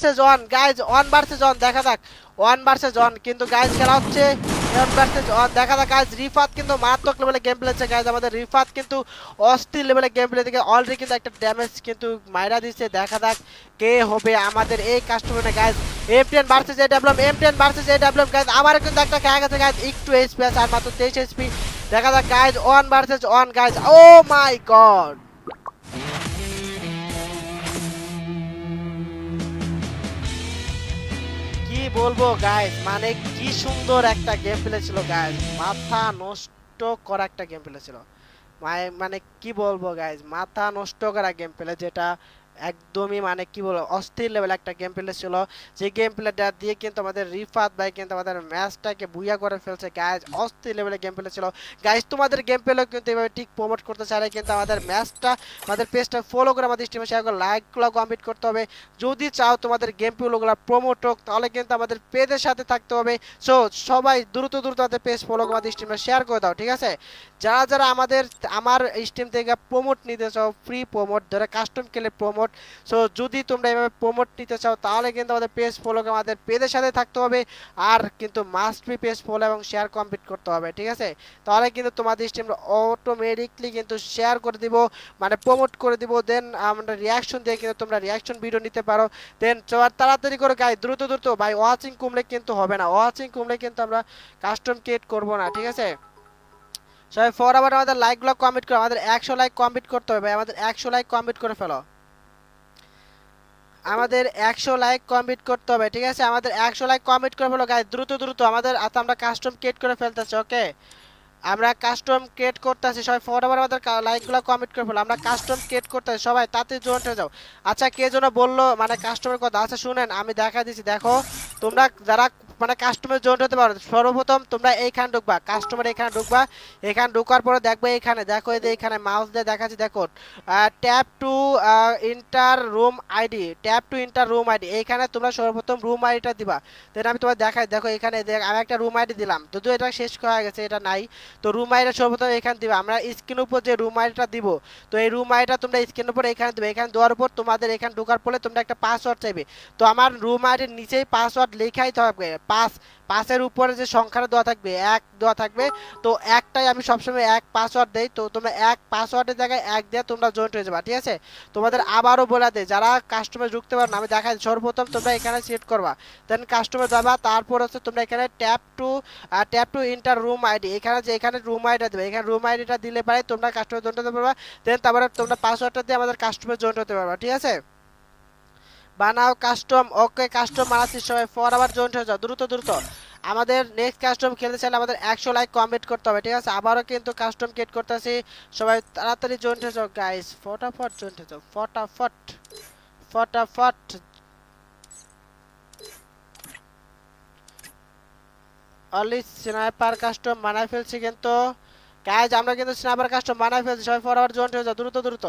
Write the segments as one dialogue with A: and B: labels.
A: Versus one guys, one versus one দেখা যাক, one versus one কিন্তু গাইজ খেলা হচ্ছে ওয়ান ভার্সেস ওয়ান দেখা যাক গাইজ। রিফাত কিন্তু মারাত্মক লেভেলে গেম প্লেছে গাইজ, আমাদের রিফাত কিন্তু অস্থির লেভেলে গেম প্লে থেকে অলরেডি কিন্তু একটা ড্যামেজ কিন্তু মাইরা দিচ্ছে। দেখা যাক কে হবে আমাদের এই customer guys. M10 versus AWM, M10 versus AWM guys, আবার কিন্তু একটা খেলা গেছে গাইজ, একটু এইচপি আছে আর মাত্র 23 এইচপি। দেখা যাক guys one versus one guys. Oh my god, কি বলবো গাইজ, মানে কি সুন্দর একটা গেম প্লে ছিল গাইজ, মাথা নষ্ট করা একটা গেম প্লে ছিল। মানে কি বলবো গাইজ, মাথা নষ্ট করা গেম প্লে, যেটা একদমই মানে কি বলবো অস্থির লেভেল একটা গেম প্লে ছিল। যে গেম প্লেটা দিয়ে কিন্তু আমাদের রিফাত ভাই কিন্তু আমাদের ম্যাচটাকে বুইয়া করে ফেলছে গাইজ, অস্থির লেভেলের গেম প্লে ছিল গাইজ। তোমাদের গেম প্লে কিন্তু এভাবে ঠিক প্রমোট করতে চাইলে কিন্তু আমাদের ম্যাচটা, আমাদের পেজটা ফলো করে আমাদের স্ট্রিমে শেয়ার করে লাইকগুলো কমপ্লিট করতে হবে। যদি চাও তোমাদের গেম প্লেগুলো প্রমোট হোক তাহলে কিন্তু আমাদের পেজের সাথে থাকতে হবে। সো সবাই দ্রুত দ্রুত আমাদের পেজ ফলো করে আমাদের স্ট্রিমে শেয়ার করে দাও, ঠিক আছে? যারা যারা আমার স্ট্রিম থেকে প্রমোট নিতে চাও, ফ্রি প্রমোট, যারা কাস্টম খেলে প্রমোট, সো যদি তোমরা এভাবে প্রমোট নিতে চাও তাহলে কিন্তু আমাদের পেজ ফলো করে আমাদের পেজের সাথে থাকতে হবে। আর কিন্তু মাস্ট বি পেজ ফলো এবং শেয়ার কমপ্লিট করতে হবে, ঠিক আছে? তাহলে কিন্তু তোমাদের স্ট্রিমটা অটোমেটিকলি কিন্তু শেয়ার করে দিব, মানে প্রমোট করে দিব। দেন আমরা রিয়াকশন দিয়ে কিন্তু তোমরা রিয়াকশন ভিডিও নিতে পারো। দেন তাড়াতাড়ি করে গাই, দ্রুত দ্রুত ভাই, ওয়াচিং কমলে কিন্তু হবে না, ওয়াচিং কমলে কিন্তু আমরা কাস্টম ক্রিয়েট করব না, ঠিক আছে? সবাই ফর আবার আমাদের লাইকগুলো কমপ্লিট করো, আমাদের 100 লাইক কমপ্লিট করতে হবে ভাই, আমাদের 100 লাইক কমপ্লিট করে ফেলো, আমাদের 100 লাইক কমপ্লিট করতে হবে, ঠিক আছে? আমাদের 100 লাইক কমপ্লিট করে ফেলো গাইস, দ্রুত দ্রুত আমাদের। আচ্ছা আমরা কাস্টম ক্রিয়েট করে ফেলতেছি, ওকে? আমরা কাস্টম ক্রিয়েট করতেছি, সবাই ফরওয়ার্ড আমাদের লাইকগুলো কমেন্ট করে ফেলো, আমরা কাস্টম ক্রিয়েট করতেছি, সবাই তাতে জয়েন্ট হয়ে যাও। আচ্ছা কে যেন বললো মানে কাস্টমের কথা, আচ্ছা শুনেন আমি দেখা দিচ্ছি, দেখো তোমরা যারা মানে কাস্টমার জয়েন্ট হতে পারো, সর্বপ্রথম তোমরা এইখানে ঢুকবা, কাস্টমার এখানে ঢুকবা, এখানে ঢোকার পরে দেখবে এখানে দেখো, এই যে এখানে মাউস দিয়ে দেখাচ্ছি, দেখো tap two inter room ID, tap two inter room ID, এইখানে তোমরা সর্বপ্রথম রুম আইডিটা দিবা। দেন আমি তোমার দেখাই, দেখো এখানে আমি একটা রুম আইডি দিলাম, যদিও এটা শেষ করা গেছে, এটা নাই। তো রুম আইডিটা সর্বপ্রথম এখানে দিবা, আমরা স্ক্রিনের উপর যে রুম আইডিটা দিব, তো এই রুম আইডিটা তোমরা স্ক্রিনের উপর এখানে দিবে, এখানে দেওয়ার উপর তোমাদের এখানে ঢোকার পরে তোমরা একটা পাসওয়ার্ড চাইবে। তো আমার রুম আইডির নিচেই পাসওয়ার্ড লেখাই থাকবে, পাঁচের উপরে যে সংখ্যাটা দেওয়া থাকবে, এক দেওয়া থাকবে। তো একটাই আমি সবসময় এক পাসওয়ার্ড দেই, তো তোমরা এক পাসওয়ার্ডের জায়গায় এক দিয়ে তোমরা জয়েন্ট হয়ে যাবা, ঠিক আছে? তোমাদের আবারও বলে দেয়, যারা কাস্টমার ঢুকতে পারো না আমি দেখাই, সর্বপ্রথম তোমরা এখানে সিলেক্ট করবা, দেন কাস্টমার যাবা, তারপর হচ্ছে তোমরা এখানে tap two inter room ID, এখানে যে এখানে রুম আইডিটা দেবে, এখানে রুম আইডিটা দিলে পারে তোমরা কাস্টমার জয়েন্ট হতে পারবা। দেন তারপরে তোমরা পাসওয়ার্ডটা দিয়ে আমাদের কাস্টমার জয়েন্ট হতে পারবা, ঠিক আছে? বানাও কাস্টম, ওকে কাস্টম বানাচ্ছি, সবাই ফর আবার জয়েন্ট হয়ে যাও দ্রুত দ্রুত। আমাদের নেক্সট কাস্টম খেলতে চাইলে আমাদের 100 লাইক কমপ্লিট করতে হবে, ঠিক আছে? আবারও কিন্তু কাস্টম ক্রিয়েট করতেছি, সবাই তাড়াতাড়ি জয়েন্ট হয়ে যাও গাইস, ফটাফট জয়েন্ট হয়ে যাও, ফটাফট ফটাফট। অনলি স্নাইপার কাস্টম বানাই ফেলছি কিন্তু গাইস, আমরা কিন্তু স্নাইপার কাস্টম বানাই ফেলছি, সবাই ফর আবার জয়েন্ট হয়ে যাও দ্রুত দ্রুত।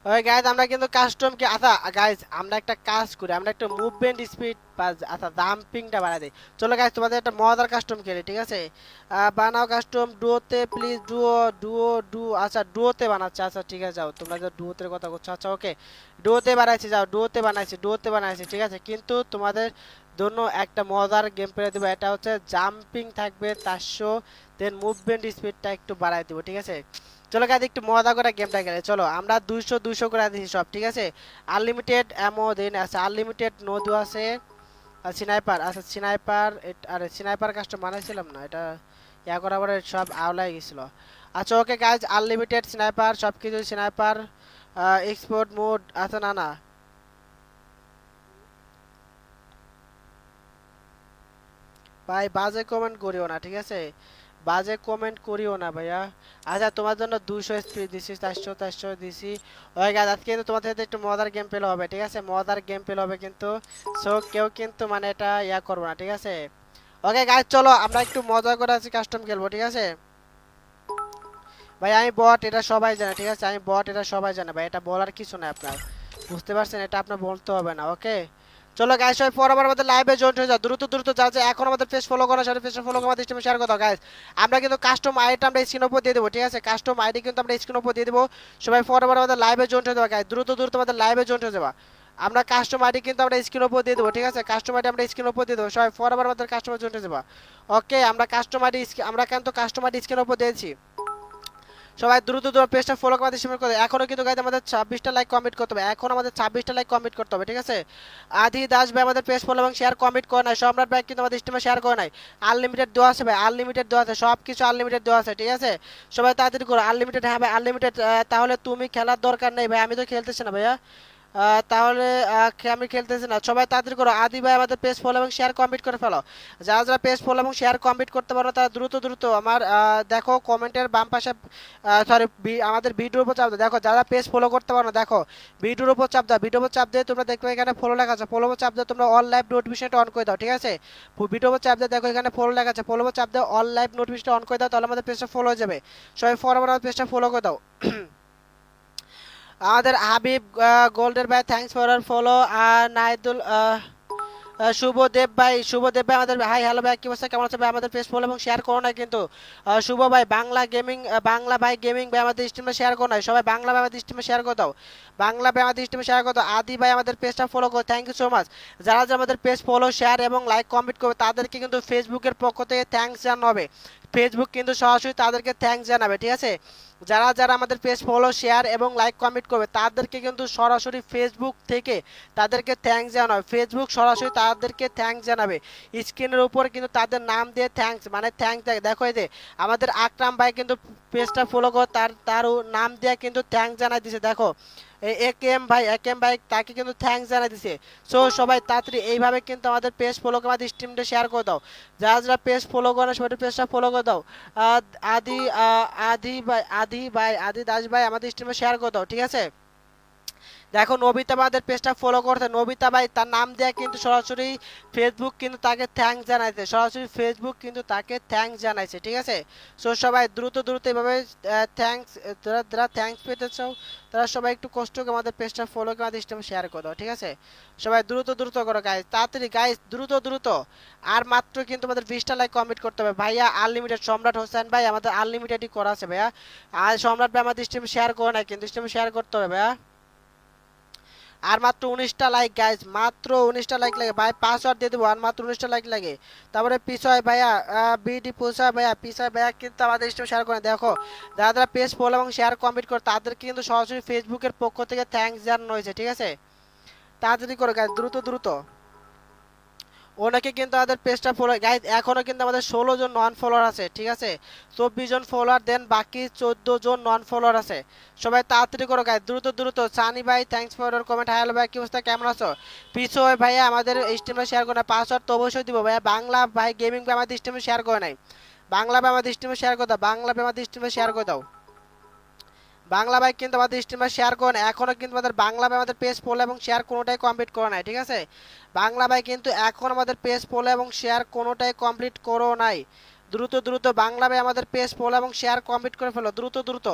A: ওই গাইজ আমরা কিন্তু কাস্টম কি, আচ্ছা গাইজ আমরা একটা কাজ করি, আমরা একটা মুভমেন্ট স্পিড বা আচ্ছা জাম্পিংটা বাড়াই দিই। চলো গাইজ তোমাদের একটা মজার কাস্টম খেলি, ঠিক আছে? বানাও কাস্টম ডুয়োতে প্লিজ, ডুয়ো আচ্ছা ডুয়োতে বানাচ্ছে, আচ্ছা ঠিক আছে, যাও তোমরা যে ডুয়োতে কথা বলছো, আচ্ছা ওকে ডুয়োতে বানাইছি, যাও ডুয়োতে বানাইছি, ঠিক আছে? কিন্তু তোমাদের জন্য একটা মজার গেম প্লে দেবো, এটা হচ্ছে জাম্পিং থাকবে 400, দেন মুভমেন্ট স্পিডটা একটু বাড়াই দেবো, ঠিক আছে? চলো গাইজ একটু মজা করে গেমটা খেলে, চলো আমরা 200 200 করে দিচ্ছি সব, ঠিক আছে? আনলিমিটেড অ্যামো দেন আছে, আনলিমিটেড নদু আছে, আর স্নাইপার, আচ্ছা স্নাইপার, আরে স্নাইপার কাস্টম বানাইছিলাম না, এটা ইয়া করার পরে সব আওলাই গেছিল। আচ্ছা ওকে গাইজ আনলিমিটেড স্নাইপার সব কিছু, স্নাইপার এক্সপোর্ট মোড, আচ্ছা না না ভাই বাজে কমেন্ট করিও না, ঠিক আছে? বাজে কমেন্ট করিও না ভাইয়া। আচ্ছা তোমার জন্য 200 স্পিড দিছি, 400 400 দিছি। ওই গাইস আজকে কিন্তু তোমাদের সাথে একটু মজার গেম প্লে হবে, ঠিক আছে? মজার গেম প্লে হবে কিন্তু, সো কেউ কিন্তু মানে এটা ইয়া করবো না, ঠিক আছে? ওকে গাইস চলো আমরা একটু মজা করে আছি কাস্টম খেলবো, ঠিক আছে? ভাই আমি বট, এটা সবাই জানে, ঠিক আছে? আমি বট, এটা সবাই জানে ভাই, এটা বলার কিছু নাই আপনার, বুঝতে পারছেন? এটা আপনার বলতে হবে না, ওকে? চলো গাইস সবাই পরবার আমাদের লাইভে জয়েন হয়ে যাও দ্রুত দ্রুত যা যা এখন আমাদের পেজ ফলো করা সাথে পেজটা ফলো করে আমাদের স্ট্রিমে শেয়ার করে দাও গাইস। আমরা কিন্তু কাস্টম আইডিটা আমরা স্ক্রিন উপর দিয়ে দেবো, ঠিক আছে? কাস্টম আইডি কিন্তু আমরা স্ক্রিন উপর দিয়ে দেবো। সবাই পরবার আমাদের লাইভে জয়েন হয়ে যাবে গাইস, দ্রুত দ্রুত আমাদের লাইভে জয়েন হয়ে যাবা। আমরা কাস্টম আইডি কিন্তু আমরা স্ক্রিন উপর দিয়ে দেবো, ঠিক আছে? কাস্টম আইডি আমরা স্ক্রিন উপর দিয়ে দেবো, সবাই পরবার আমাদের কাস্টমার জয়েন হয়ে যাবা। ওকে, আমরা কাস্টম আইডি আমরা কিন্তু কাস্টম আইডি স্ক্রিন উপর দিয়েছি। সবাই দ্রুত দ্রুত পেজটা ফলো করে আমাদের করে এখনো কিন্তু গাইজ আমাদের 26টা লাইক কমেন্ট করতে হবে, এখন আমাদের 26টা লাইক কমেন্ট করতে হবে, ঠিক আছে? আদি দাস ভাই আমাদের পেজ ফলো এবং শেয়ার কমেন্ট করে নাই, সম্রাট ভাই কিন্তু আমাদের স্ট্রিমে শেয়ার করে নাই। আনলিমিটেড দেওয়া আছে ভাই, আনলিমিটেড দেওয়া আছে, সব কিছু আনলিমিটেড দেওয়া আছে, ঠিক আছে? সবাই তাড়াতাড়ি করো আনলিমিটেড। হ্যাঁ ভাই আনলিমিটেড। তাহলে তুমি খেলার দরকার নেই ভাই, আমি তো খেলতেছি না ভাইয়া। তাহলে আমি খেলতেছি না, সবাই তাড়াতাড়ি করো। আদি ভাই আমাদের পেজ ফলো এবং শেয়ার কমপ্লিট করে ফেলো। যারা যারা পেজ ফলো এবং শেয়ার কমপ্লিট করতে পারো তারা দ্রুত দ্রুত আমার দেখো কমেন্টের বাম পাশে, সরি আমাদের ভিডিওর উপর চাপ দাও। দেখো যারা পেজ ফলো করতে পারো না, দেখো ভিডিওর উপর চাপ দাও, ভিডিওর উপর চাপ দিয়ে তোমরা দেখবে এখানে ফলো লেখা আছে, ফলো চাপ দিয়ে তোমরা অল লাইভ নোটিফিকেশনটা অন করে দাও, ঠিক আছে? ভিডিওর উপর চাপ দিয়ে দেখো এখানে ফলো লেখা আছে, ফলো চাপ দিয়ে অল লাইভ নোটিফিকেশনটা অন করে দাও, তাহলে আমাদের পেজটা ফলো হয়ে যাবে। সবাই ফরওয়ার্ড আমাদের পেজটা ফলো করে দাও। আমাদের হাবিব গোল্ডের ভাই থ্যাঙ্কস ফর আর ফলো। আর নাইদুল শুভদেব ভাই, শুভদেব ভাই আমাদের হাই হ্যালো ভাই, কি অবস্থা, কেমন আছে ভাই? আমাদের পেজ ফলো এবং শেয়ার করো না কিন্তু। শুভ ভাই বাংলা গেমিং, বাংলা ভাই গেমিং ভাই আমাদের স্ট্রিমে শেয়ার করো না, সবাই বাংলা ভাই আমাদের স্ট্রিমে শেয়ার করে দাও, বাংলা ভাই আমাদের স্ট্রিমে শেয়ার করে দাও। আদি ভাই আমাদের পেজটা ফলো করো, থ্যাংক ইউ সো মাচ। যারা যারা আমাদের পেজ ফলো শেয়ার এবং লাইক কমেন্ট করবে তাদেরকে কিন্তু ফেসবুকের পক্ষ থেকে থ্যাঙ্কস জানানো হবে, ফেসবুক কিন্তু সরাসরি তাদেরকে থ্যাঙ্কস জানাবে, ঠিক আছে? যারা যারা আমাদের পেজ ফলো শেয়ার এবং লাইক কমেন্ট করবে তাদেরকে কিন্তু সরাসরি ফেসবুক থেকে তাদেরকে থ্যাঙ্কস জানাবে, ফেসবুক সরাসরি তাদেরকে থ্যাঙ্কস জানাবে। স্ক্রিনের উপর কিন্তু তাদের নাম দিয়ে থ্যাঙ্কস মানে থ্যাঙ্কস দেখো, এই যে আমাদের আকরাম ভাই কিন্তু পেজটা ফলো করে তার নাম দিয়ে কিন্তু থ্যাঙ্কস জানাই দিছে, দেখো একেএম ভাই, একেএম ভাই তাকে কিন্তু থ্যাঙ্কস জানাই দিছে। সো সবাই তাড়াতাড়ি এইভাবে কিন্তু আমাদের পেজ ফলো করে আমাদের স্ট্রিমটা শেয়ার করে দাও। যারা যারা পেজ ফলো করে সবাই পেজটা ফলো করে দাও। আদি আদি ভাই, আদি ভাই, আদি দাস ভাই আমাদের স্ট্রিমে শেয়ার করে দাও, ঠিক আছে? দেখো নবিতা আমাদের পেজটা ফলো করতে, নবিতা ভাই তার নাম দেয়া কিন্তু সরাসরি ফেসবুক কিন্তু তাকে থ্যাঙ্কস জানাইছে, সরাসরি ফেসবুক কিন্তু তাকে থ্যাঙ্কস জানাইছে, ঠিক আছে? সো সবাই দ্রুত দ্রুত এভাবে থ্যাঙ্কস, যারা যারা থ্যাঙ্কস পেতে চাও তারা সবাই একটু কষ্ট করে আমাদের পেজটা ফলো করে আমাদের স্ট্রিমে শেয়ার করে দাও, ঠিক আছে? সবাই দ্রুত দ্রুত করো গাইজ, তাড়াতাড়ি গাইজ, দ্রুত দ্রুত। আর মাত্র কিন্তু আমাদের 20টা লাইক কমপ্লিট করতে হবে ভাইয়া। আনলিমিটেড সম্রাট হোসেন ভাই আমাদের আনলিমিটেডই করা আছে ভাইয়া। আর সম্রাট ভাই আমাদের স্ট্রিমে শেয়ার করে না কিন্তু স্ট্রিমে শেয়ার করতে হবে ভাইয়া। আর মাত্র 19টা লাইক গাইজ, মাত্র 19টা লাইক লাগে ভাই, পাসওয়ার্ড দিয়ে দেবো, আর মাত্র 19টা লাইক লাগে। তারপরে পিছয় ভাইয়া, বিডি পুষয় ভাইয়া, পিছয় ভাইয়া কিন্তু আমাদের স্ট্রিম শেয়ার করে দেখো। যারা যারা পেজ ফলো এবং শেয়ার কমপ্লিট করে তাদেরকে কিন্তু সরাসরি ফেসবুকের পক্ষ থেকে থ্যাঙ্কস জানানো হয়েছে, ঠিক আছে? তাড়াতাড়ি করে গাইজ, দ্রুত দ্রুত। ওনাকে কিন্তু আমাদের পেজটা ফলো গাইজ, এখনও কিন্তু আমাদের 16 জন নন ফলোয়ার আছে, ঠিক আছে? 24 জন ফলোয়ার, দেন বাকি 14 জন নন ফলোয়ার আছে। সবাই তাড়াতাড়ি করো গাইজ, দ্রুত দ্রুত। সানি ভাই thanks for your comment, hello ভাই, কি অবস্থা, কেমন আছো? পিছু ভাইয়া আমাদের স্ট্রিমে শেয়ার করে না, পাসওয়ার্ড তো অবশ্যই দিব ভাইয়া। বাংলা ভাই গেমিং ভাই আমাদের স্ট্রিমে শেয়ার করে নাই, বাংলা ভাই আমাদের স্ট্রিমে শেয়ার করে দাও, বাংলা ভাই আমাদের স্ট্রিমে শেয়ার করে দাও। বাংলা ভাই কিন্তু আমাদের স্ট্রিমে শেয়ার করেন, এখনও কিন্তু আমাদের বাংলা ভাই আমাদের পেজ ফলো এবং শেয়ার কোনোটাই কমপ্লিট করে নাই, ঠিক আছে? বাংলা ভাই কিন্তু এখন আমাদের পেজ ফলো এবং শেয়ার কোনোটাই কমপ্লিট করো নাই। দ্রুত দ্রুত বাংলা ভাই আমাদের পেজ ফলো এবং শেয়ার কমপ্লিট করে ফেলো, দ্রুত দ্রুত।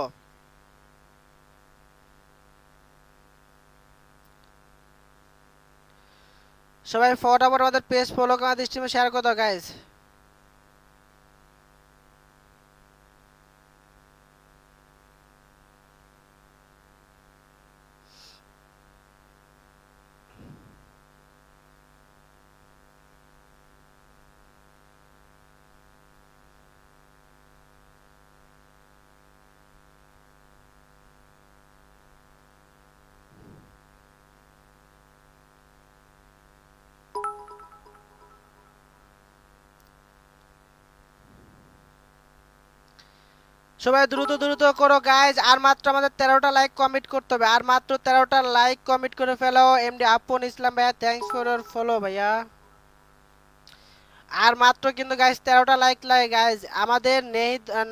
A: সবাই ফটাফট আমাদের পেজ ফলো করে আমাদের স্ট্রিমে শেয়ার করে দাও গাইজ। সবাই দ্রুত দ্রুত করো গাইজ, আর মাত্র আমাদের 13টা লাইক কমিট করতে হবে, আর মাত্র 13টা লাইক কমিট করে ফেলো। এমডি আপন ইসলাম ভাইয়া থ্যাঙ্কস ফর ইওর ফলো ভাইয়া। আর মাত্র কিন্তু গাইজ 13টা লাইক লাগে গাইজ। আমাদের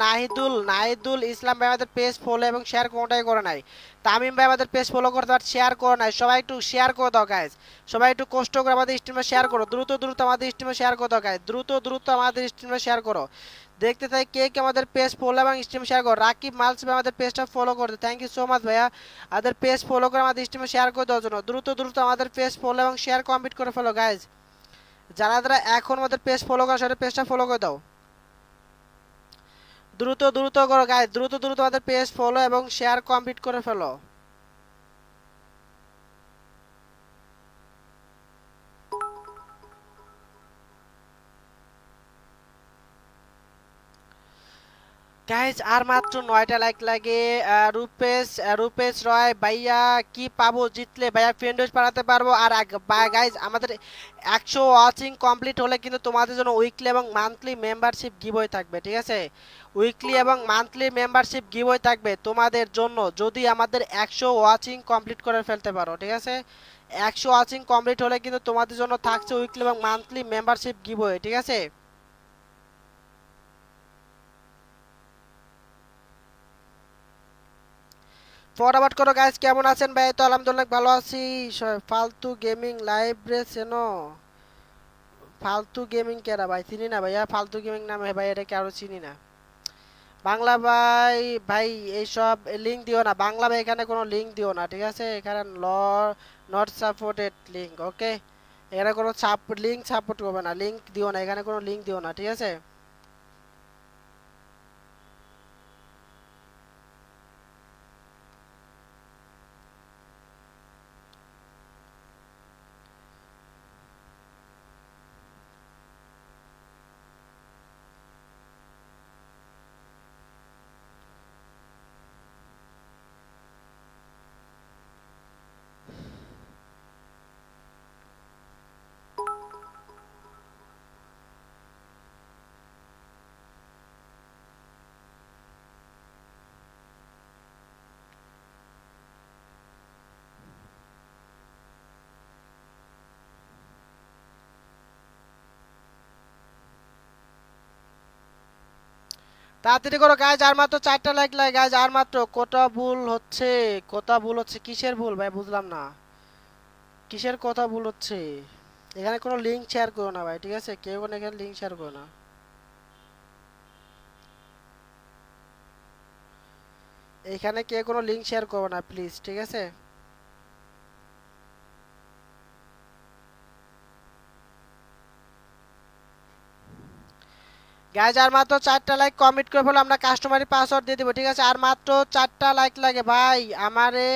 A: নাহিদুল ইসলাম ভাই আমাদের পেজ ফলো এবং শেয়ার কোনটাই করে নাই। তামিম ভাই আমাদের পেজ ফলো করতে পারে, শেয়ার করে নাই। সবাই একটু শেয়ার করে দাও গাইজ। সবাই একটু কষ্ট করে আমাদের স্ট্রিমে শেয়ার করো, দ্রুত দ্রুত আমাদের স্ট্রিমে শেয়ার করে দাও গাইজ, দ্রুত দ্রুত আমাদের স্ট্রিমে শেয়ার করো। দেখতে চাই কে কে আমাদের পেজ ফলো এবং স্ট্রিম শেয়ার করো। রাকিব মালস ভাই আমাদের পেজটা ফলো করতে, থ্যাংক ইউ সো মাচ ভাইয়া। আমাদের পেজ ফলো করে আমাদের স্ট্রিমে শেয়ার করে দেওয়ার জন্য। দ্রুত দ্রুত আমাদের পেজ ফলো এবং শেয়ার কমপ্লিট করে ফেলো গাইজ। যারা যারা এখন আমাদের পেজ ফলো করো সেটা পেজটা ফলো করে দাও, দ্রুত দ্রুত করো গাইজ, দ্রুত দ্রুত আমাদের পেজ ফলো এবং শেয়ার কমপ্লিট করে ফেলো। গাইজ আর মাত্র 9টা লাইক লাগে। রূপেশ রয় ভাইয়া, কি পাবো জিতলে? ভাইয়া ফ্রেন্ড বাড়াতে পারবো। আর গাইজ আমাদের 100 ওয়াচিং কমপ্লিট হলে কিন্তু তোমাদের জন্য উইকলি এবং মান্থলি মেম্বারশিপ গিভওয়ে থাকবে, ঠিক আছে? উইকলি এবং মান্থলি মেম্বারশিপ গিভওয়ে থাকবে তোমাদের জন্য যদি আমাদের 100 ওয়াচিং কমপ্লিট করে ফেলতে পারো, ঠিক আছে? 100 ওয়াচিং কমপ্লিট হলে কিন্তু তোমাদের জন্য থাকছে উইকলি এবং মান্থলি মেম্বারশিপ গিভওয়ে, ঠিক আছে? ফরওয়ার্ড করো গাইস, কেমন আছেন ভাই? তো আলহামদুলিল্লাহ ভালো আছি। ফালতু গেমিং লাইভ রে চেনো? ফালতু গেমিং কেরা ভাই? চিনি না ভাইয়া, ফালতু গেমিং নামে ভাই এটা কারো চিনি না। বাংলা ভাই, ভাই এইসব লিঙ্ক দিও না বাংলা ভাই, এখানে কোনো লিঙ্ক দিও না, ঠিক আছে? এখানে নট সাপোর্টেড লিঙ্ক, ওকে? এখানে কোনো লিঙ্ক সাপোর্ট করবে না, লিঙ্ক দিও না, এখানে কোনো লিঙ্ক দিও না, ঠিক আছে? তাড়াতাড়ি করো গাইজ, আর মাত্র 4টা লাইক লাগে গাইজ, আর মাত্র। কোটা ভুল হচ্ছে কিসের ভুল ভাই? বুঝলাম না কিসের কথা ভুল হচ্ছে। এখানে কোনো লিঙ্ক শেয়ার করো না ভাই, ঠিক আছে? কেউ কোনো এখানে লিঙ্ক শেয়ার করো না। এখানে কেউ কোনো লিঙ্ক শেয়ার করো না প্লিজ, ঠিক আছে? গাইজ আর মাত্র 4টা লাইক কমিট করে ফেলো, আমরা কাস্টমারি পাসওয়ার্ড দিয়ে দেবো, ঠিক আছে? আর মাত্র 4টা লাইক লাগে ভাই। আমারে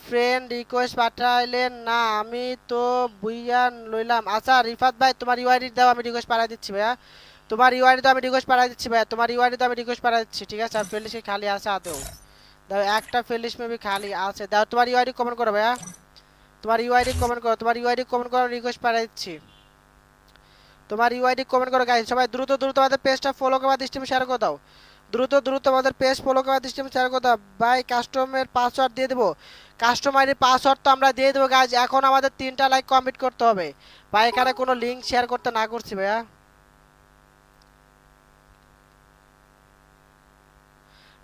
A: ফ্রেন্ড রিকোয়েস্ট পাঠাইলেন না, আমি তো বুইয়া লইলাম। আচ্ছা রিফাত ভাই, তোমার ইউআইডি দাও, আমি রিকোয়েস্ট পাঠাই দিচ্ছি ভাইয়া। তোমার ইউআইডি তো আমি রিকোয়েস্ট পাঠাই দিচ্ছি ভাইয়া, তোমার ইউআইডি তো আমি রিকোয়েস্ট পাঠাই দিচ্ছি, ঠিক আছে? আর ফেলিসে খালি আছে আদৌ? দাও একটা ফেলিস মেবি খালি আছে, দাও তোমার ইউআইডি কমেন্ট করো ভাইয়া। তোমার ইউআইডি কমেন্ট করো, তোমার ইউআইডি কমেন্ট করো, রিকোয়েস্ট পাঠিয়ে দিচ্ছি। তোমার ইউআইডি কমেন্ট করো গাইস। সবাই দ্রুত দ্রুত আমাদের পেজটা ফলো করে আমাদের স্ট্রিম শেয়ার করে দাও, দ্রুত দ্রুত আমাদের পেজ ফলো করে আমাদের স্ট্রিম শেয়ার করে দাও ভাই। কাস্টমারের পাসওয়ার্ড দিয়ে দেবো, কাস্টমারের পাসওয়ার্ড তো আমরা দিয়ে দেবো গাইস। এখন আমাদের 3টা লাইক কমপ্লিট করতে হবে ভাই। এখানে কোনো লিঙ্ক শেয়ার করতে না করছি ভাইয়া।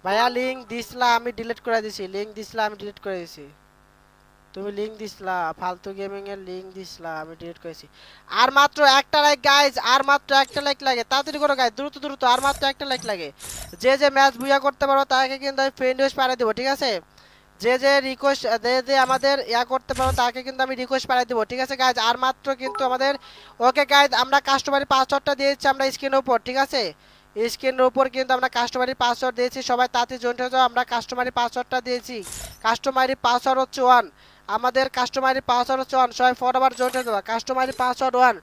A: ভাইয়া লিঙ্ক দিছিলা, আমি ডিলিট করে দিছি, লিঙ্ক দিছিলা আমি ডিলিট করে দিছি। তুমি লিংক দিছিলা, ফালতু গেমিং এর লিংক দিছিলা, আমি ডিলিট করেছি। আর মাত্র একটা লাইক গাইজ, আর মাত্র একটা লাইক লাগে, তাড়াতাড়ি করো গাইজ, দ্রুত দ্রুত, আর মাত্র একটা লাইক লাগে। যে যে ম্যাচ বুইয়া করতে পারো তাকে কিন্তু আমি ফ্রেন্ড রিকোয়েস্ট পাঠিয়ে দেবো, ঠিক আছে? যে যে রিকোয়েস্ট যে আমাদের ইয়া করতে পারো তাকে কিন্তু আমি রিকোয়েস্ট পাঠিয়ে দেবো, ঠিক আছে গাইজ? আর মাত্র কিন্তু আমাদের, ওকে গাইজ, আমরা কাস্টমারি পাসওয়ার্ডটা দিয়েছি আমরা স্ক্রিনের উপর, ঠিক আছে? স্ক্রিনের উপর কিন্তু আমরা কাস্টমারি পাসওয়ার্ড দিয়েছি, সবাই তাড়াতাড়ি জয়েন হয়ে যাও। আমরা কাস্টমারি পাসওয়ার্ডটা দিয়েছি, কাস্টমারি পাসওয়ার্ড হচ্ছে 1। আমাদের কাস্টমারি পাসওয়ার্ড হচ্ছে 1, সবাই ফরওয়ার্ড জয়েন হয়ে দেওয়া। কাস্টমারি পাসওয়ার্ড 1,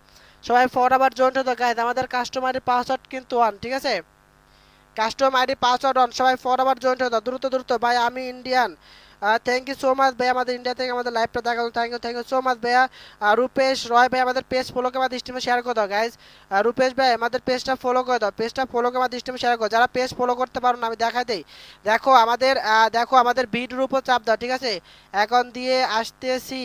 A: সবাই ফরওয়ার্ড জয়েন হয়ে দেওয়া গাইজ। আমাদের কাস্টমারি পাসওয়ার্ড কিন্তু 1, ঠিক আছে? কাস্টমারি পাসওয়ার্ড 1, সবাই ফরওয়ার্ড জয়েন হয়ে দাও, দ্রুত দ্রুত ভাই। আমি Indian, thank you so much ভাই, আমাদের ইন্ডিয়া থেকে আমাদের লাইভটা দেখার জন্য থ্যাংক ইউ সো মাচ ভাইয়া। রূপেশ রয় ভাই আমাদের পেজ ফলো করে আমাদের স্ট্রিমে শেয়ার করে দাও গাইজ। রূপেশ ভাই আমাদের পেজটা ফলো করে দাও, পেজটা ফলো করে আমাদের স্ট্রিমে শেয়ার করো। যারা পেজ ফলো করতে পারো না আমি দেখাই দেই, দেখো আমাদের ভিডিওর উপর চাপ দাও, ঠিক আছে? এখন দিয়ে আসতেছি,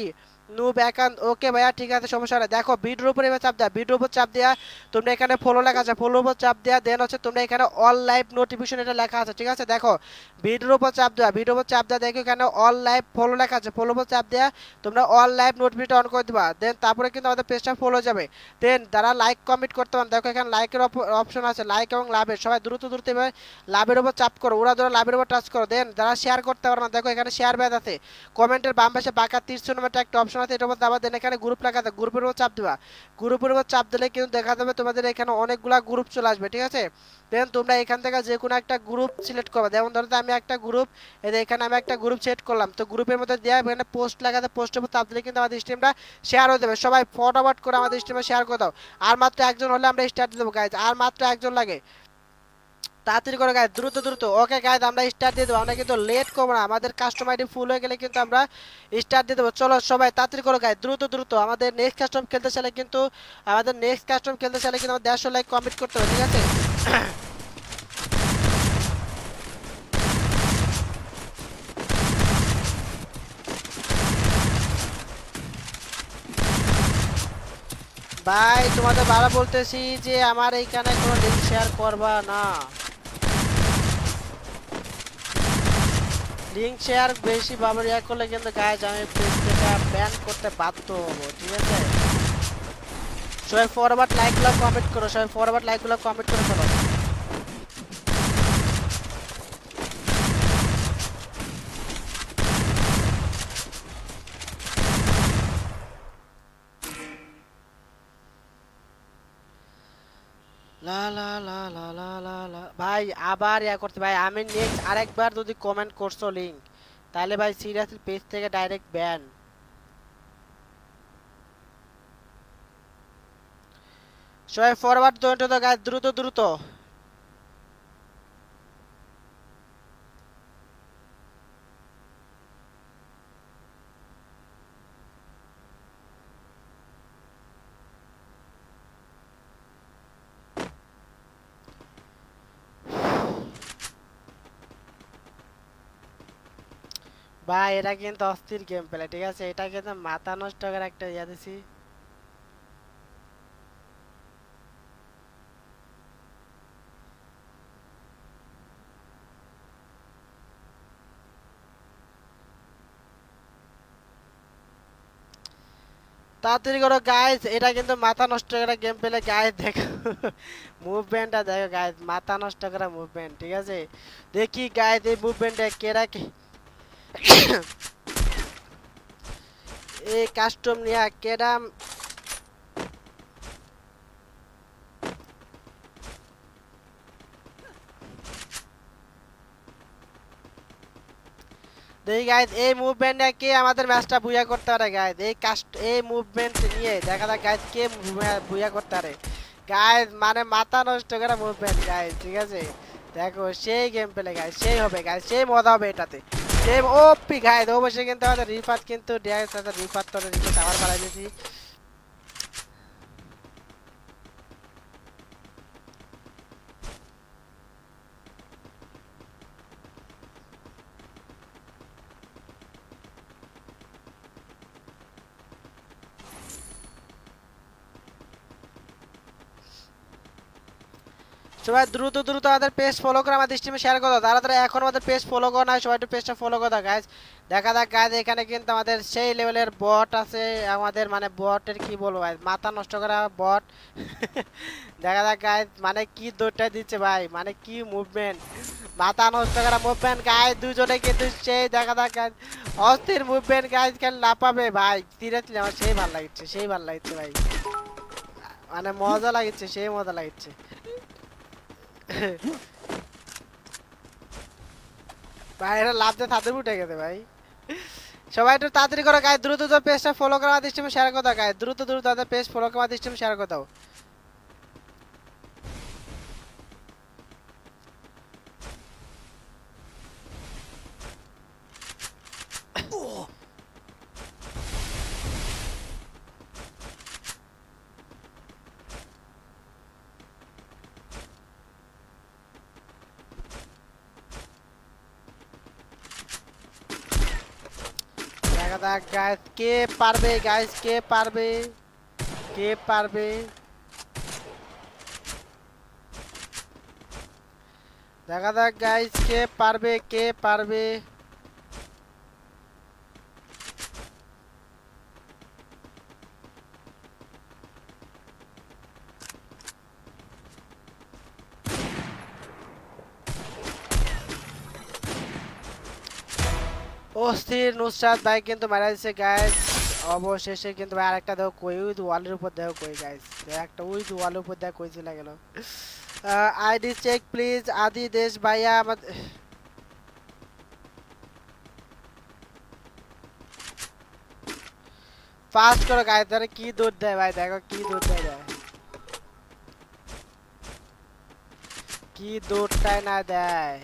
A: নুব একান্ত, ওকে ভাইয়া ঠিক আছে, সমস্যা নেই। দেখো ভিডিওর উপরে এবার চাপ দেওয়া, ভিডিওর উপর চাপ দেওয়া, তোমরা এখানে ফলো লেখা আছে, ফলোর উপর চাপ দেওয়া, দেন হচ্ছে তোমরা এখানে অল লাইভ নোটিফিকেশন এটা লেখা আছে, ঠিক আছে। দেখো ভিডিওর উপর চাপ দেওয়া, ভিডিওর উপর চাপ দেওয়া, দেখো এখানে অল লাইভ ফলো লেখা আছে, ফলোর উপর চাপ দেওয়া, তোমরা অল লাইভ নোটিফিকেশন অন করে দিবা, দেন তারপরে কিন্তু আমাদের পেজটা ফলো যাবে। দেন যারা লাইক কমেন্ট করতে পারেন, দেখো এখানে লাইকের অপশন আছে, লাইক এবং লাভের, সবাই দ্রুত দ্রুত এভাবে লাভের উপর চাপ করো, ওরা ধরো লাভের উপর টাচ করো। দেন যারা শেয়ার করতে পারো না, দেখো এখানে শেয়ার ব্যাজ আছে, কমেন্টের বাম পাশে বাঁকা 30 নম্বর একটা অপশন আছে, এটার উপর দাবা, দেন এখানে গ্রুপ লেখা আছে, গ্রুপের উপর চাপ দিবা। গ্রুপের উপর চাপ দিলে কিন্তু দেখা যাবে তোমাদের এখানে অনেকগুলা গ্রুপ চলে আসবে, ঠিক আছে। দেন তোমরা এখান থেকে যে কোনো একটা গ্রুপ সিলেক্ট করবে, যেমন ধরো আমি একটা গ্রুপ, এই যে এখানে আমি একটা গ্রুপ সেট করলাম, তো গ্রুপের মধ্যে দেওয়া এখানে পোস্ট লেখা আছে, পোস্টের উপর চাপ দিলে কিন্তু আমাদের স্ট্রিমটা শেয়ার হয়ে যাবে। সবাই ফটাফট করে আমাদের স্ট্রিমে শেয়ার করে দাও। আর মাত্র একজন হলে আমরা স্টার্ট দিয়ে দেবো গাইজ, আর মাত্র একজন লাগে, তাড়াতাড়ি করে গাইজ, দ্রুত দ্রুত। ওকে গাইজ, আমরা স্টার্ট দিয়ে দেবো, আমরা কিন্তু লেট করবো না, আমাদের কাস্টম আইডি ফুল হয়ে গেলে কিন্তু আমরা স্টার্ট দিয়ে দেবো। চলো সবাই তাড়াতাড়ি করে গাইজ, দ্রুত দ্রুত। আমাদের নেক্সট কাস্টম খেলতে চাইলে কিন্তু আমাদের 150 লাইক কমপ্লিট করতে হবে, ঠিক আছে। ভাই তোমাদের বারা বলতেছি যে আমার এইখানে কোনো লিঙ্ক শেয়ার করবা না, লিঙ্ক শেয়ার বেশি বাবরিয়া করলে কিন্তু গাইজ আমি পেজ থেকে ব্যান করতে বাধ্য হবো, ঠিক আছে। সবাই ফরওয়ার্ড লাইকগুলো কমেন্ট করো, সবাই ফরওয়ার্ড লাইকগুলো কমেন্ট করে ফেলো। লা লা লা লা লা লা লা ভাই আবার ইয়া করতে ভাই, আমি নেক্সট আরেকবার যদি কমেন্ট করছো লিঙ্ক, তাহলে ভাই সিরিয়াসলি পেজ থেকে ডাইরেক্ট ব্যান। সবাই ফরওয়ার্ড তো গাইজ, দ্রুত দ্রুত। ভাই এটা কিন্তু অস্থির গেম প্লে, ঠিক আছে, এটা কিন্তু মাথা নষ্ট করে একটা ইয়া দিছি। তাড়াতাড়ি করো গাইজ, এটা কিন্তু মাথা নষ্ট করা গেম প্লে গাইজ, দেখো মুভমেন্টটা দেখো গাইজ, মাথা নষ্ট করা মুভমেন্ট, ঠিক আছে। দেখি গাইজ এই মুভমেন্টে কেরা কি এই কাস্টম নিয়া কেডা। দেখি গাইজ এই মুভমেন্টে কে আমাদের ম্যাচটা বুয়া করতে পারে গাইজ, এই মুভমেন্ট নিয়ে দেখা যাক গাইজ কে বুয়া করতে পারে গাইজ, মানে মাথা নষ্ট করা মুভমেন্ট গাইজ, ঠিক আছে। দেখো সেই গেম পেলে গাইজ, সেই হবে গাইজ, সেই মজা হবে এটাতে, সেই ওপি গাইজ। অবশ্যই কিন্তু আমাদের রিফাত কিন্তু রিফাত তো টাওয়ার বাড়াই দিয়েছি। সবাই দ্রুত দ্রুত আমাদের পেজ ফলো করে আমাদের স্ট্রিমে শেয়ার করো, তারা তারা এখন আমাদের পেজ ফলো করো না, সবাই একটু পেজটা ফলো করো গাইজ। দেখা যাক গাইজ এখানে কিন্তু আমাদের সেই লেভেলের বট আছে, আমাদের মানে বটের কি বলবো ভাই, মাথা নষ্ট করা বট দেখা যাক গাইজ মানে কি দৌড়টা দিচ্ছে ভাই, মানে কি মুভমেন্ট, মাথা নষ্ট করা মুভমেন্ট গাইজ, দুজনে কিন্তু সেই দেখা যাক গাইজ অস্থির মুভমেন্ট গাইজ, খেলে লাপাবে ভাই, সিরিয়াসলি আমার সেই ভালো লাগছে, সেই ভালো লাগছে ভাই, মানে মজা লাগছে, সেই মজা লাগছে ভাই এটা লাভ দিয়ে তাদের উঠে গেছে ভাই। সবাই একটু তাড়াতাড়ি করো গাইজ, দ্রুত দ্রুত পেজটা ফলো করা আমাদের স্ট্রিমে শেয়ার করে দাও গাইজ, দ্রুত দ্রুত তাদের পেজ ফলো করে আমাদের স্ট্রিমে শেয়ার করে দাও। দেখা যাক গাইস কে পারবে, গাইস কে পারবে, কে পারবে। দেখা যাক গাইস কে পারবে, কে পারবে। অস্থির নুসরাত ভাই কিন্তু মারা দিচ্ছে গাইস অবশেষে। কিন্তু ভাই আরেকটা দেখো কই, ওই ওয়ালের উপর দেখো কই গাইস, একটা ওই ওয়ালের উপর দেখো কই চলে গেল। আইডি চেক প্লিজ আদি দেশ ভাইয়া আমাদের। ফাস্ট করো গাইস, ধরে কি দৌড় দেয় ভাই, দেখো কি দৌড় দেয়, কি দৌড়টাই না দেয়।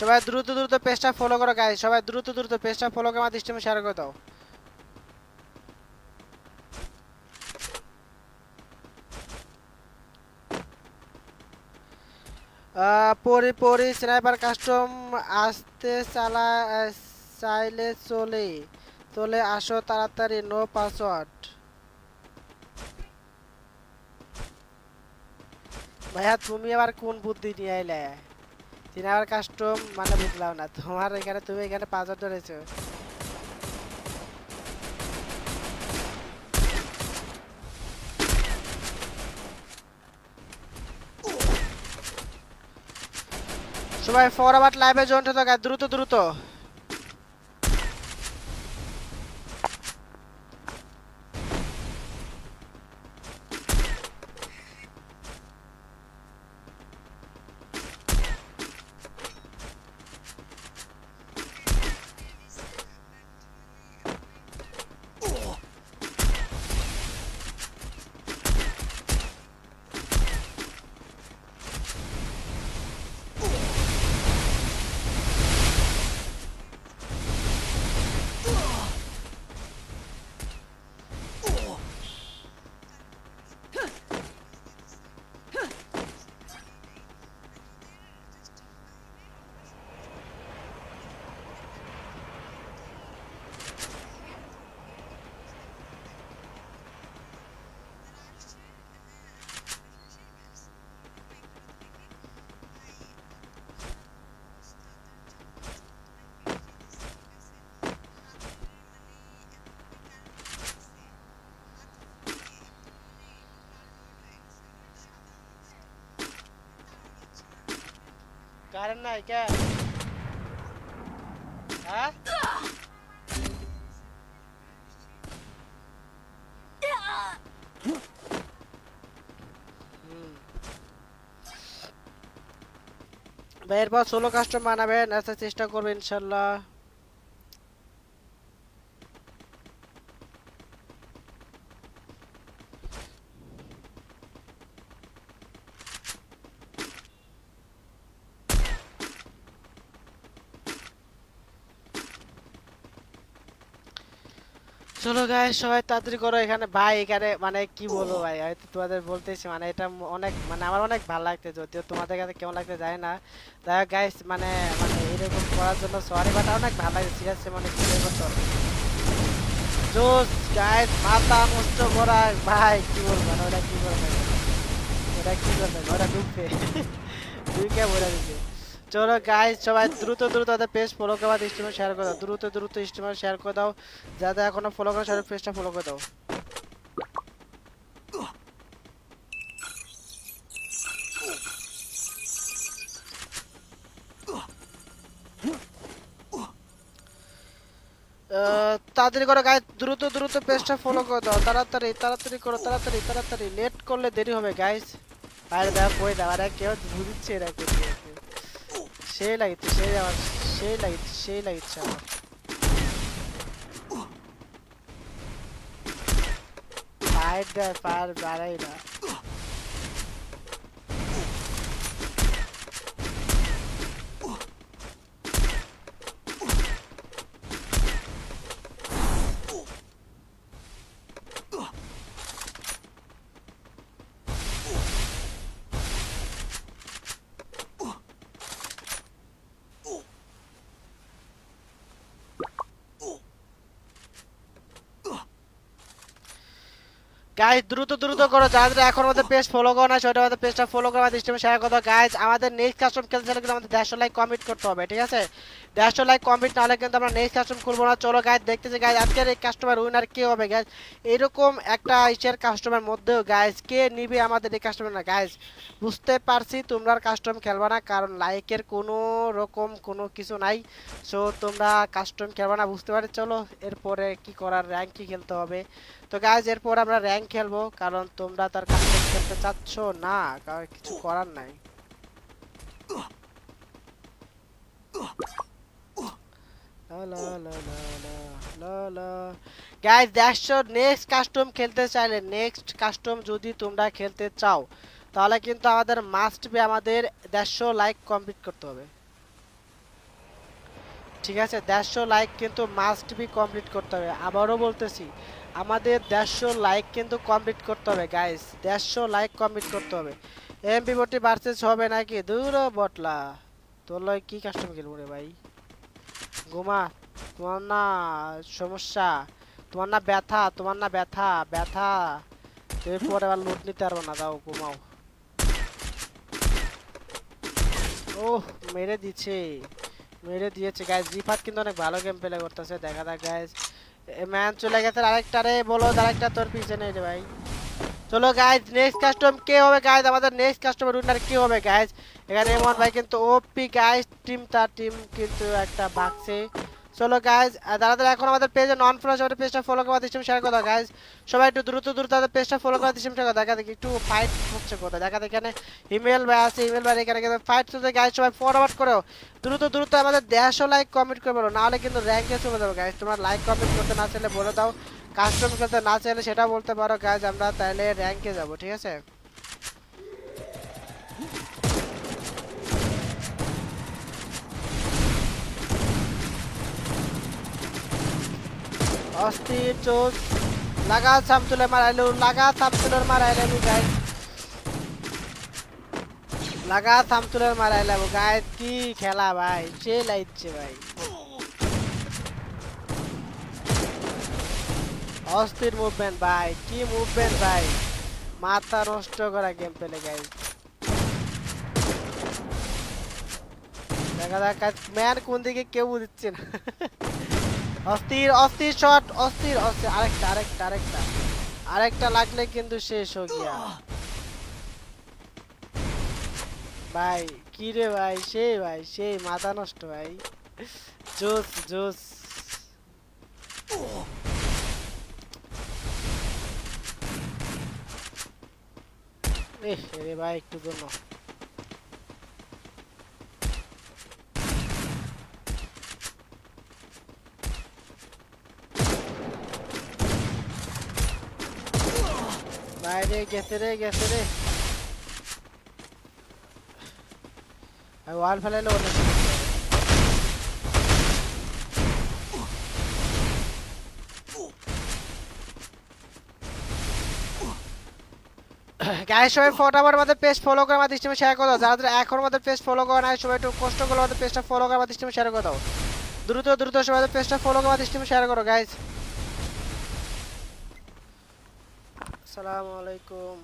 A: সবাই দ্রুত দ্রুত পেজটা ফলো করো গাইস, সবাই দ্রুত দ্রুত পেজটা ফলো করে আমার স্ট্রিমে শেয়ার করে দাও। পরি পরি স্নাইপার কাস্টম আসতে চালা চাইলে চলে চলে আসো তাড়াতাড়ি, নো পাসওয়ার্ড। ভাইয়া তুমি আবার কোন বুদ্ধি নিয়ে আইলে, স্নাইপার কাস্টম মানে বুঝলাম না তোমার এখানে, তুমি এখানে পাসওয়ার্ড ধরেছো। সবাই ফরওয়ার্ড লাইভে জয়েন হতে গাইস, দ্রুত দ্রুত। কারেন্ট নাই কে? হ্যাঁ ভাই, এরপর সোলো কাস্টম বানাবেন, আচ্ছা চেষ্টা করবেন ইনশাল্লাহ। চলো গাইস সবাই তাড়াতাড়ি করো এখানে ভাই, এখানে মানে কি বলবো ভাই, হয়তো তোমাদের বলতেছি মানে এটা অনেক মানে আমার অনেক ভালো লাগছে, যদিও তোমাদের কাছে কেমন লাগতে যায় না। তাই গাইস মানে মানে এরকম করার জন্য সরি, বাট অনেক ভালো লাগছে সিরিয়াসলি, মানে কি বলবো জোস গাইস, মাথা নষ্ট করা ভাই, কি বলবো মানে ওটা কি করবে, ওটা কি করবে, ওটা ঢুকবে ঢুকে বলে দিচ্ছে। চলো গাইস সবাই দ্রুত দ্রুত তাদের পেজ ফলো করে আমাদের স্ট্রিমে শেয়ার করে দাও, দ্রুত দ্রুত স্ট্রিমে শেয়ার করে দাও, যারা এখনো ফলো করে সবাই পেজটা ফলো করে দাও। তাড়াতাড়ি করো গাইস, দ্রুত দ্রুত পেজটা ফলো করে দাও, তাড়াতাড়ি তাড়াতাড়ি করো, তাড়াতাড়ি তাড়াতাড়ি, লেট করলে দেরি হবে গাইস। আরে দেখো কই দাও, আরে কেউ বুঝছে এরা কি, সেই লাগিচ্ছে, সেই আমার সেই লাগিচ্ছে, সেই লাগিচ্ছে আমার। ফায়ার দেয়, ফায়ার বাড়াই না। গাইজ দ্রুত দ্রুত করো, যাদের এখন আমাদের পেজ ফলো করো না সেটা আমাদের পেজটা ফলো করে আমাদের স্ট্রিমে শেয়ার করো। গাইজ আমাদের নেক্সট কাস্টম খেলতে চাইলে কিন্তু আমাদের 150 লাইক কমপ্লিট করতে হবে, ঠিক আছে? 150 লাইক কমপ্লিট না হলে কিন্তু আমরা নেক্সট কাস্টম খুলবো না। চলো গাইজ দেখতেছি গাইজ আজকের এই কাস্টমার উইনার কে হবে গাইজ। এরকম একটা ইসের কাস্টমার মধ্যেও গাইজ কে নিবে আমাদের এই কাস্টমার না গাইজ। বুঝতে পারছি তোমরা কাস্টম খেলবা না, কারণ লাইকের কোনো রকম কোনো কিছু নাই। সো তোমরা কাস্টম খেলবা না বুঝতে পারি। চলো এরপরে কি করার, র্যাঙ্ক কি খেলতে হবে। তো গাইজ এরপর আমরা র্যাঙ্ক খেলবো, কারণ তোমরা তার কাস্টম খেলতে চাচ্ছ না, কারণ কিছু করার নাই। গাইজ দেখছো নেক্সট কাস্টম খেলতে চাইলে, নেক্সট কাস্টম যদি তোমরা খেলতে চাও তাহলে কিন্তু আমাদের মাস্ট বি আমাদের 150 লাইক কমপ্লিট করতে হবে, ঠিক আছে? 150 লাইক কিন্তু মাস্ট বি কমপ্লিট করতে হবে। আবারও বলতেছি আমাদের 150 লাইক কিন্তু কমপ্লিট করতে হবে গাইস, 150 লাইক কমপ্লিট করতে হবে। এমপি বটি ভার্সেস হবে নাকি? দূর বটলা, তোর লয় কি কাস্টম খেলবো রে ভাই? ঘুমা, তোমার না সমস্যা, তোমার না ব্যথা, তোমার না ব্যথা ব্যথা, তুমি পরে আবার লুট নিতে পারবো না, দাও ঘুমাও। ওহ মেরে দিচ্ছে, মেরে দিয়েছে গাইস। রিফাত কিন্তু অনেক ভালো গেম প্লে করতেছে, দেখা যাক গাইস। ম্যান চলে গেছে আরেকটা, রে বলো আরেকটা তোর পিছনে রে ভাই। চলো গাইস নেক্সট কাস্টম কে হবে গাইস, আমাদের নেক্সট কাস্টমার উইনার কে হবে গাইস? এখানে এমন ভাই কিন্তু ওপি গাইস, টিম কিন্তু একটা বাক্সে। চলো গাইস দাদা এখন আমাদের পেজে নন ফলো আমাদের পেজটা ফলো করে দিচ্ছি, শেয়ার করে দাও গাইস। সবাই একটু দ্রুত দ্রুত আমাদের পেজটা ফলো করে দিচ্ছি, শেয়ার করে দেখা দেখি একটু ফাইট হচ্ছে কোথায়, দেখা দেখি এখানে ইমেল ভাই আছে, ইমেল ভাই এখানে কিন্তু ফাইট চলছে গাইস। সবাই ফরওয়ার্ড করো দ্রুত দ্রুত, আমাদের 150 লাইক কমেন্ট করে বলো, নাহলে কিন্তু র্যাঙ্কে চলে যাবে গাইস। তোমরা লাইক কমেন্ট করতে না চাইলে বলে দাও, কাস্টম খেলতে না চাইলে সেটা বলতে পারো গাইজ, আমরা তাহলে র্যাঙ্কে যাব, ঠিক আছে? অস্থির চোখ লাগা সামতুলে মারাইলো, লাগা সামতুলের মারাইলাম গাইজ, লাগা সামতুলের মারাইলাম গাইজ। কি খেলা ভাই, সে লাইছে ভাই, অস্থির মুভমেন্ট ভাই, কি মুভমেন্ট ভাই, মাথা নষ্ট করা গেম পেলে গাইজ। দেখা যাক ম্যান কোন দিকে কেউ দিচ্ছে না। অস্থির অস্থির শট, অস্থির অস্থির, আরেকটা আরেকটা আরেকটা আরেকটা লাগলে কিন্তু শেষ হয়ে গিয়া ভাই। কি রে ভাই, সেই ভাই সেই মাথা নষ্ট ভাই, জোস জোস। রে ভাই একটু জন্য বাইরে গেছে রে, গেছে রে, ওয়াল ফেলাইলো অনেক। গাইস সবাই ফটাফট আমাদের পেজ ফলো করে আমাদের স্ট্রিমে শেয়ার করে দাও, যারা যারা এখন আমাদের পেজ ফলো করে না সবাই একটু কষ্ট করে আমাদের পেজটা ফলো করে আমাদের স্ট্রিমে শেয়ার করে দাও, দ্রুত দ্রুত সবাই আমাদের পেজটা ফলো করে আমাদের স্ট্রিমে শেয়ার করো গাইস। আসসালামু আলাইকুম।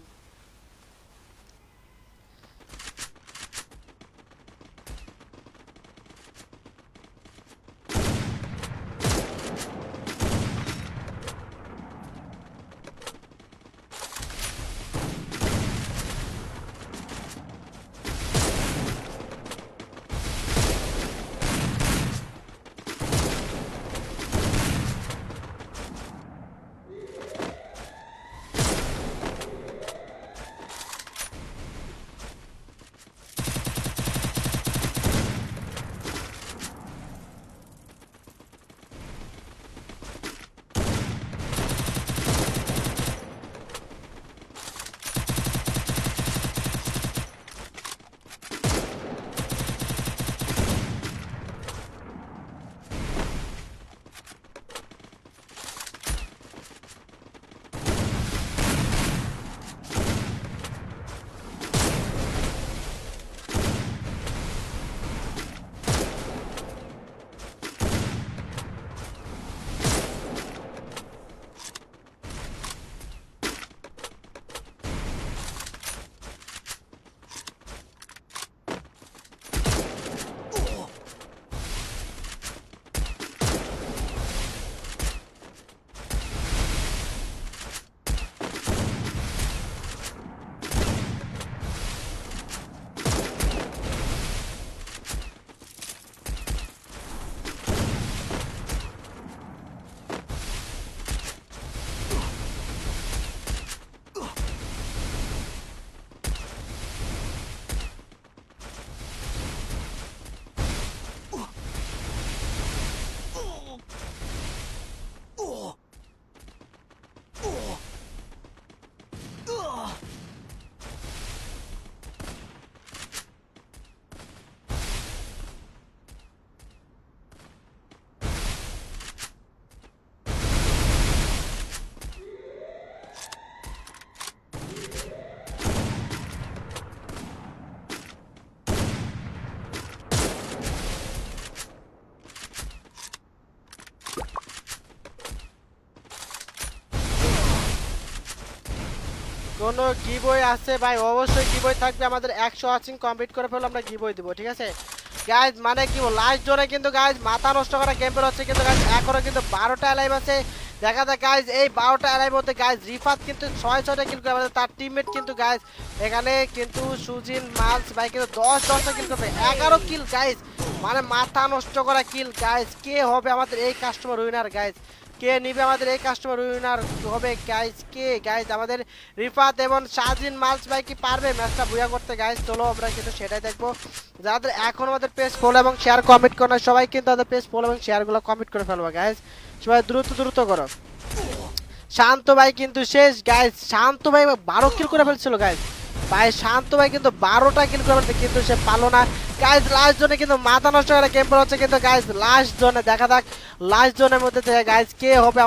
A: কোনো গিভওয়ে আছে ভাই, অবশ্যই গিভওয়ে থাকবে। আমাদের 100 ওয়াচিং কমপ্লিট করে ফেললে আমরা গিভওয়ে দিব, ঠিক আছে গাইজ। মানে কি লাস্ট জোনে কিন্তু গাইজ মাথা নষ্ট করা গেমপ্লে হচ্ছে, কিন্তু গাইজ এখনো কিন্তু 12টা লাইভ আছে। দেখা যায় গাইজ এই 12টা লাইভ মধ্যে গাইজ রিফাত কিন্তু 6-6টা কিল করে আমাদের, তার টিমমেট কিন্তু গাইজ এখানে কিন্তু সুজিন মালস ভাই কিন্তু 10-10টা কিল করবে, 11 কিল গাইজ। মানে মাথা নষ্ট করা কিল গাইজ। কে হবে আমাদের এই কাস্টমার উইনার গাইজ? কে নিবে আমাদের এই কাস্টমার উইনার হবে গাইজ? কে গাইজ? আমাদের রিফাত এবং সাজিন মালস ভাই কি পারবে ম্যাচটা বুয়া করতে গাইজ? চলো আমরা কিন্তু সেটাই দেখবো। যাদের এখন আমাদের পেজ ফলো এবং শেয়ার কমেন্ট করো না, সবাই কিন্তু আমাদের পেজ ফলো এবং শেয়ারগুলো কমেন্ট করে ফেলবো গাইজ। সবাই দ্রুত দ্রুত করো। শান্ত ভাই কিন্তু শেষ গাইজ। শান্ত ভাই 12 কিল করে ফেলছিল গাইজ। ভাই শান্ত ভাই কিন্তু 12টা কিল করে ফেলছে, কিন্তু সে পালো না গাইজ। লাস্ট জোনে কিন্তু মাথা নষ্ট করে গেম প্লে হচ্ছে, কিন্তু গাইজ লাস্ট জোনে দেখা যাক লাস্ট জোনের মধ্যে থেকে গাইজ কে হবে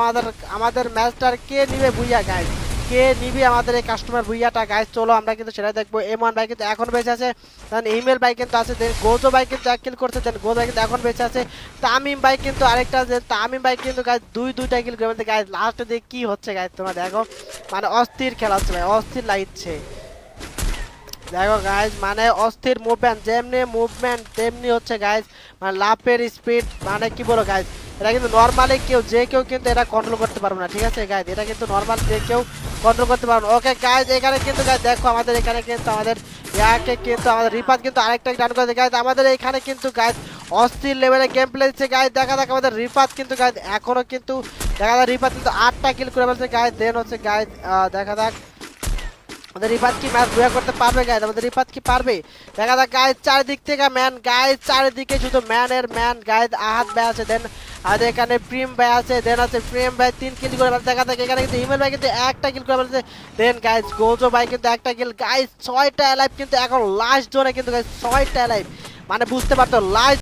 A: আমাদের ম্যাচটার, কে নিবে বুইয়া গাইজ, কে নিবে আমাদের এই কাস্টমার বুইয়াটা গাইজ। চলো আমরা কিন্তু সেটা দেখবো। এমন ভাই কিন্তু এখন বেঁচে আছে, দেন ইমেল ভাই কিন্তু আছে, দেন গোজো ভাই কিন্তু 1 কিল করছে, দেন গোজো ভাই কিন্তু এখন বেঁচে আছে। তামিম ভাই কিন্তু আরেকটা আছে, তামিম ভাই কিন্তু গাইজ দুইটা কিল করে ফেলছে গাইজ। লাস্টে দিয়ে কি হচ্ছে গাইজ তোমরা দেখো, মানে অস্থির খেলা হচ্ছে ভাই, অস্থির লাগছে। দেখো গাইজ মানে অস্থির মুভমেন্ট, যেমনি মুভমেন্ট তেমনি হচ্ছে গাইজ, মানে লাফের স্পিড, মানে কি বলো গাইজ, এটা কিন্তু নর্মালি যে কেউ কিন্তু এটা কন্ট্রোল করতে পারবে না, ঠিক আছে গাইজ। এটা কিন্তু নর্মাল যে কেউ কন্ট্রোল করতে পারবে না। ওকে গাইজ এখানে কিন্তু গাইজ দেখো আমাদের এখানে কিন্তু আমাদের ইয়াকে কিন্তু আমাদের রিফাত কিন্তু আরেকটা ডান করে গাইজ। আমাদের এখানে কিন্তু গাইজ অস্থির লেভেলে গেম প্লে দিচ্ছে গাইজ। দেখা যাক আমাদের রিফাত কিন্তু গাইজ এখনো কিন্তু দেখা যায় রিফাত কিন্তু 8টা কিল করে ফেলছে গাইজ। দেন হচ্ছে গাইজ দেখা যাক আমাদের রিফাত কি ম্যাচ বুয়া করতে পারবে গাইজ, আমাদের রিফাত কি পারবে? দেখা যাক গাইজ চারিদিক থেকে ম্যান গাইজ, চারিদিকে শুধু ম্যানের ম্যান গাইজ। আহাত ভাই আছে, দেন আমাদের এখানে প্রিম ভাই আছে, দেন আছে প্রিম ভাই 3 কিল করে ফেলছে। দেখা যাক এখানে কিন্তু হিমেল ভাই কিন্তু 1টা কিল করে ফেলছে, দেন গাইজ গোজো ভাই কিন্তু 1টা কিল গাইজ। 6টা লাইভ কিন্তু এখন লাস্ট জোনে কিন্তু গাইজ 6টা লাইভ, মানে বুঝতে পারতো লাস্ট